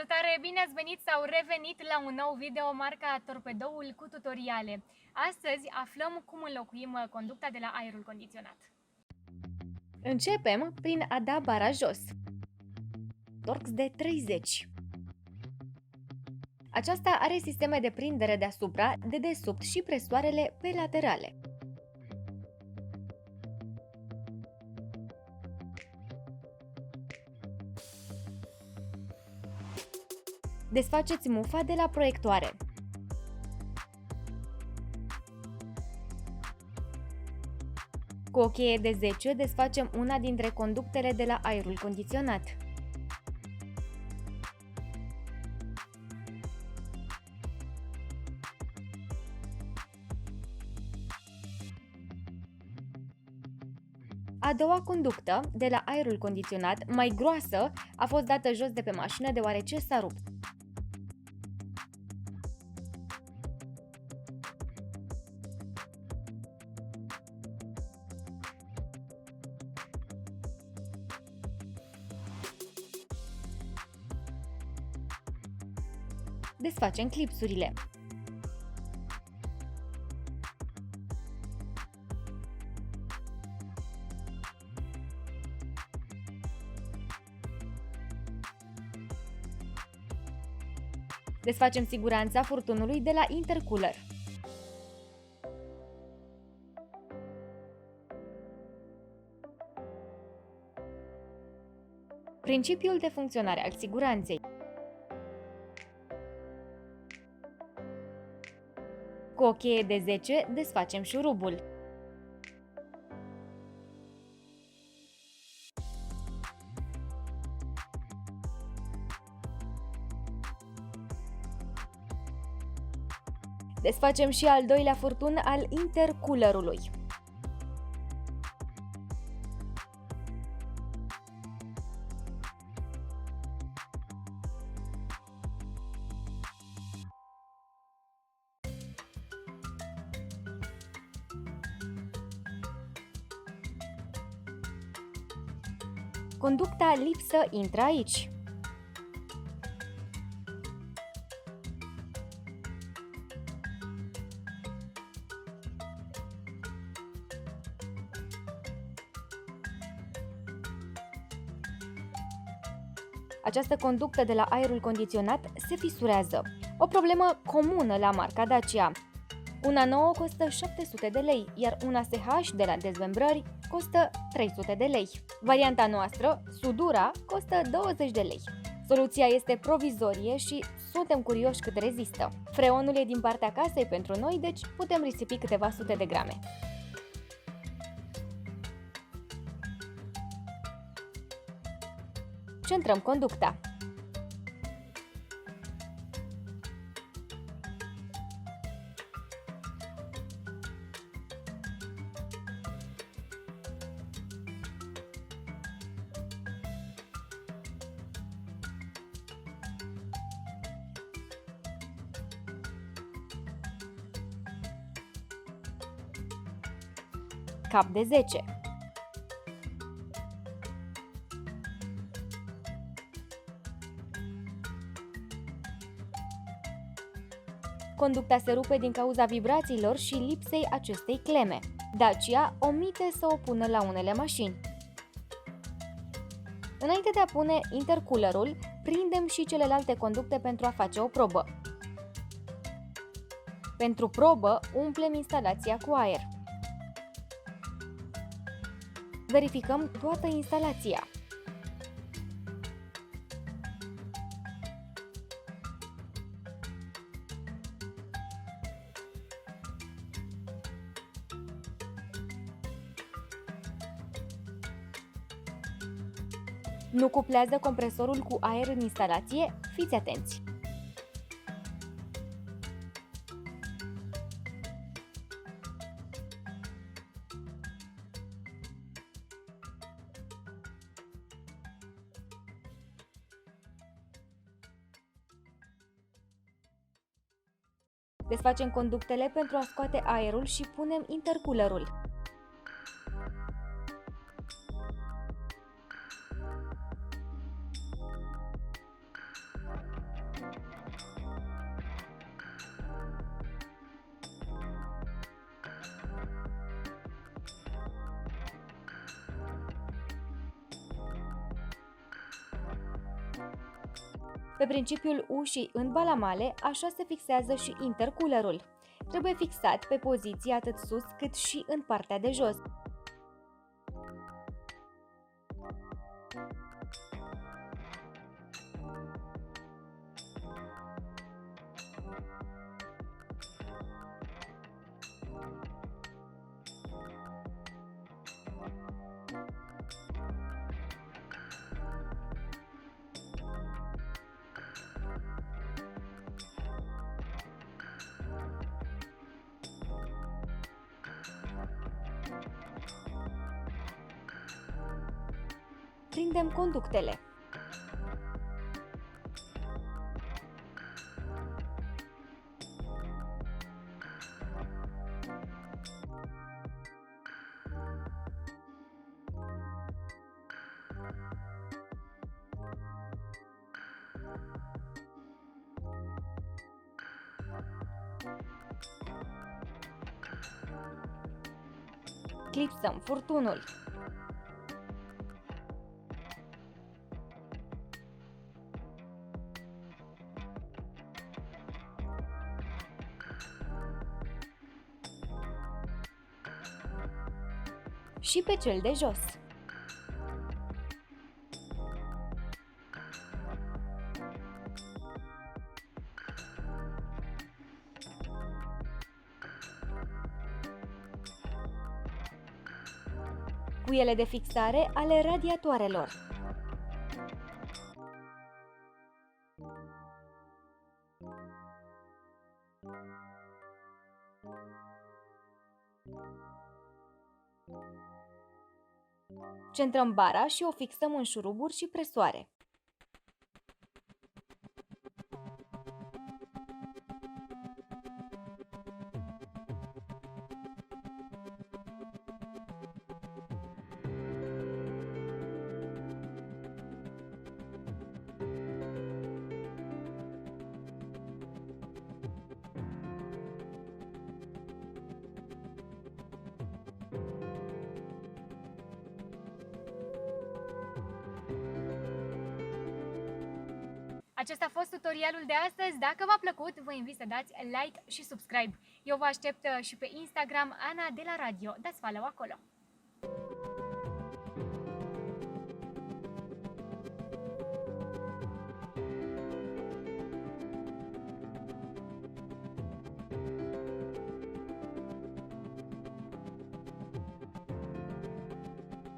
Salutare! Bine ați venit sau revenit la un nou video marca Torpedoul cu tutoriale. Astăzi aflăm cum înlocuim conducta de la aerul condiționat. Începem prin a da bara jos. Torx de 30. Aceasta are sisteme de prindere deasupra, de desubt și presoarele pe laterale. Desfaceți mufa de la proiectoare. Cu o cheie de 10 desfacem una dintre conductele de la aerul condiționat. A doua conductă de la aerul condiționat, mai groasă, a fost dată jos de pe mașină deoarece s-a rupt. Desfacem clipsurile. Desfacem siguranța furtunului de la intercooler. Principiul de funcționare al siguranței. Cu o cheie de 10 desfacem șurubul. Desfacem și al doilea furtun al intercoolerului. Conducta lipsă intră aici. Această conductă de la aerul condiționat se fisurează. O problemă comună la marca Dacia. Una nouă costă 700 de lei, iar una SH de la dezmembrări costă 300 de lei. Varianta noastră, Sudura, costă 20 de lei. Soluția este provizorie și suntem curioși cât rezistă. Freonul e din partea casei pentru noi, deci putem risipi câteva sute de grame. Centrăm conducta. Cap de 10. Conducta se rupe din cauza vibrațiilor și lipsei acestei cleme. Dacia omite să o pună la unele mașini. Înainte de a pune intercoolerul, prindem și celelalte conducte pentru a face o probă. Pentru probă, umplem instalația cu aer. Verificăm toată instalația. Nu cuplează compresorul cu aer în instalație? Fiți atenți! Desfacem conductele pentru a scoate aerul și punem intercoolerul. Pe principiul ușii în balamale, așa se fixează și intercoolerul. Trebuie fixat pe poziție atât sus cât și în partea de jos. Prindem conductele. Clipsăm furtunul. Și pe cel de jos. Cuiele de fixare ale radiatoarelor. Centrăm bara și o fixăm în șuruburi și presoare. Acesta a fost tutorialul de astăzi. Dacă v-a plăcut, vă invit să dați like și subscribe. Eu vă aștept și pe Instagram, Ana de la Radio. Dați follow acolo!